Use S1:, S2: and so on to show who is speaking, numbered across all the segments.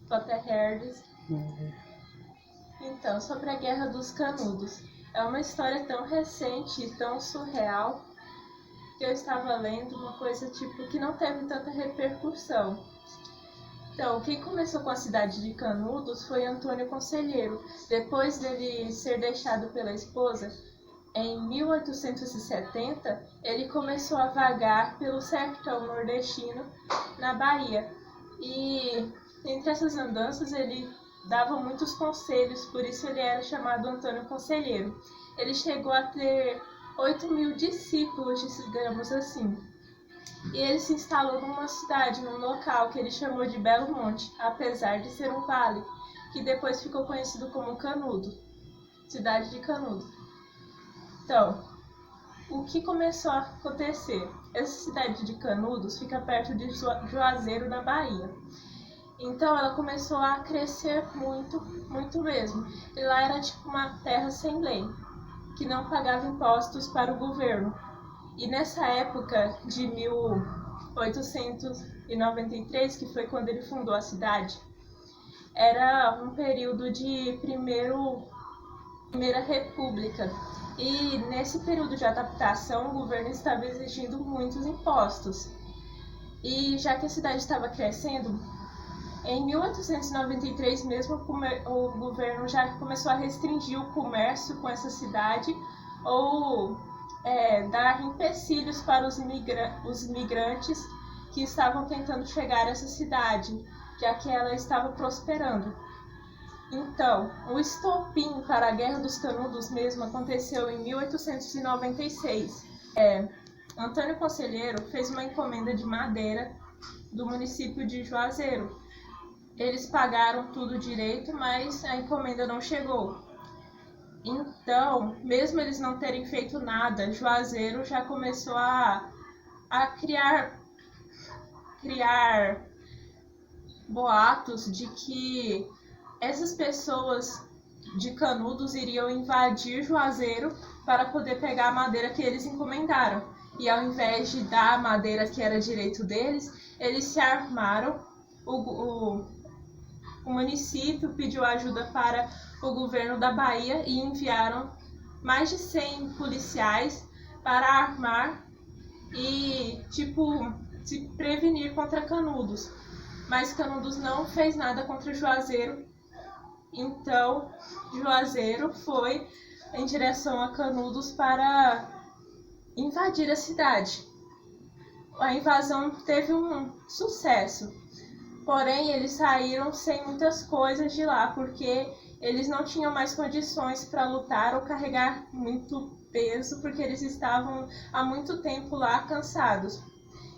S1: Potterheads. Então, sobre a Guerra dos Canudos. É uma história tão recente e tão surreal que eu estava lendo uma coisa tipo que não teve tanta repercussão. Então, quem começou com a cidade de Canudos foi Antônio Conselheiro. Depois dele ser deixado pela esposa, em 1870, ele começou a vagar pelo sertão nordestino na Bahia. E entre essas andanças ele dava muitos conselhos, por isso ele era chamado Antônio Conselheiro. Ele chegou a ter 8.000 discípulos, digamos assim. E ele se instalou numa cidade, num local que ele chamou de Belo Monte, apesar de ser um vale, que depois ficou conhecido como Canudo, cidade de Canudo. Então, o que começou a acontecer? Essa cidade de Canudos fica perto de Juazeiro, na Bahia. Então ela começou a crescer muito, muito mesmo. E lá era tipo uma terra sem lei, que não pagava impostos para o governo. E nessa época de 1893, que foi quando ele fundou a cidade, era um período de Primeira República. E nesse período de adaptação, o governo estava exigindo muitos impostos. E já que a cidade estava crescendo, em 1893 mesmo, o governo já começou a restringir o comércio com essa cidade ou dar empecilhos para os imigrantes que estavam tentando chegar a essa cidade, já que ela estava prosperando. Então, o estopim para a Guerra dos Canudos mesmo aconteceu em 1896. Antônio Conselheiro fez uma encomenda de madeira do município de Juazeiro. Eles pagaram tudo direito, mas a encomenda não chegou. Então, mesmo eles não terem feito nada, Juazeiro já começou a criar boatos de que essas pessoas de Canudos iriam invadir Juazeiro para poder pegar a madeira que eles encomendaram. E ao invés de dar a madeira que era direito deles, eles se armaram. O município pediu ajuda para o governo da Bahia e enviaram mais de 100 policiais para armar e se prevenir contra Canudos. Mas Canudos não fez nada contra Juazeiro. Então, Juazeiro foi em direção a Canudos para invadir a cidade. A invasão teve um sucesso, porém eles saíram sem muitas coisas de lá, porque eles não tinham mais condições para lutar ou carregar muito peso, porque eles estavam há muito tempo lá cansados.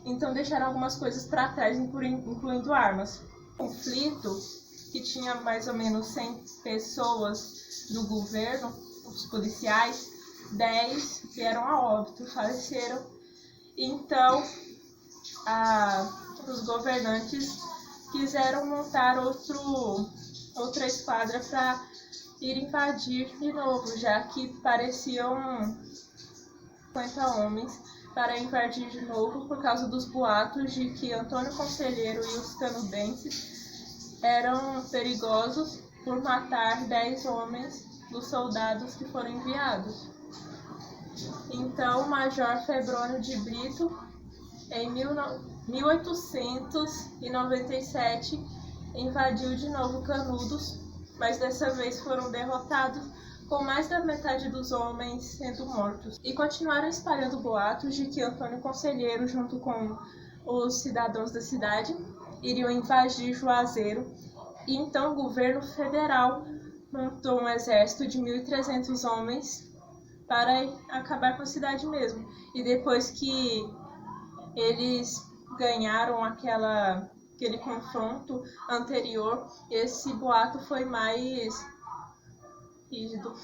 S1: Então deixaram algumas coisas para trás, incluindo armas. O conflito, que tinha mais ou menos 100 pessoas do governo, os policiais, 10 vieram a óbito, faleceram. Então, os governantes quiseram montar outra esquadra para ir invadir de novo, já que pareciam 50 homens para invadir de novo por causa dos boatos de que Antônio Conselheiro e os canudenses eram perigosos por matar 10 homens dos soldados que foram enviados. Então, o Major Febrônio de Brito, em 1897, invadiu de novo Canudos, mas dessa vez foram derrotados, com mais da metade dos homens sendo mortos. E continuaram espalhando boatos de que Antônio Conselheiro, junto com os cidadãos da cidade, iriam invadir Juazeiro. E então o governo federal montou um exército de 1.300 homens para acabar com a cidade mesmo. E depois que eles ganharam aquele confronto anterior, esse boato foi mais rígido.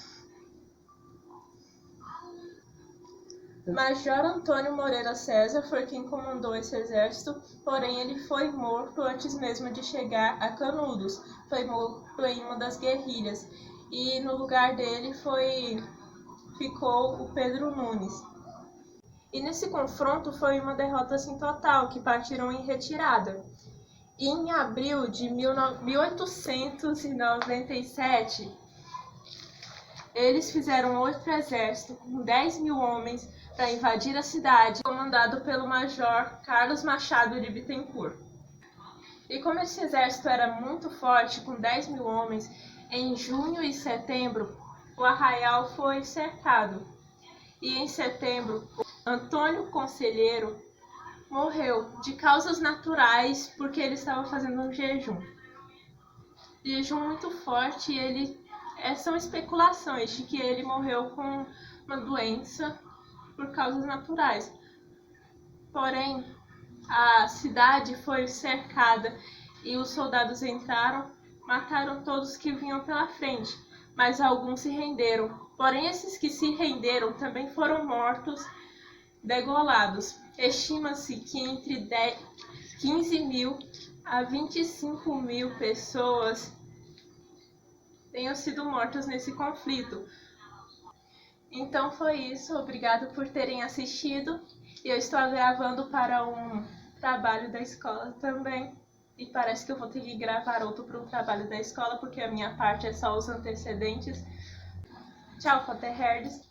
S1: Major Antônio Moreira César foi quem comandou esse exército, porém ele foi morto antes mesmo de chegar a Canudos. Foi morto em uma das guerrilhas e no lugar dele ficou o Pedro Nunes. E nesse confronto foi uma derrota assim total, que partiram em retirada. E em abril de 1897, eles fizeram outro exército com 10.000 homens para invadir a cidade, comandado pelo Major Carlos Machado de Bittencourt. E como esse exército era muito forte, com 10.000 homens, em junho e setembro, o arraial foi cercado. E em setembro, Antônio Conselheiro morreu de causas naturais porque ele estava fazendo um jejum. Jejum muito forte e são especulações de que ele morreu com uma doença por causas naturais. Porém, a cidade foi cercada e os soldados entraram, mataram todos que vinham pela frente, mas alguns se renderam. Porém, esses que se renderam também foram mortos, degolados. Estima-se que entre 15.000 a 25.000 pessoas tenham sido mortas nesse conflito. Então foi isso, obrigado por terem assistido. Eu estou gravando para um trabalho da escola também. E parece que eu vou ter que gravar outro para um trabalho da escola, porque a minha parte é só os antecedentes. Tchau, Potterheads!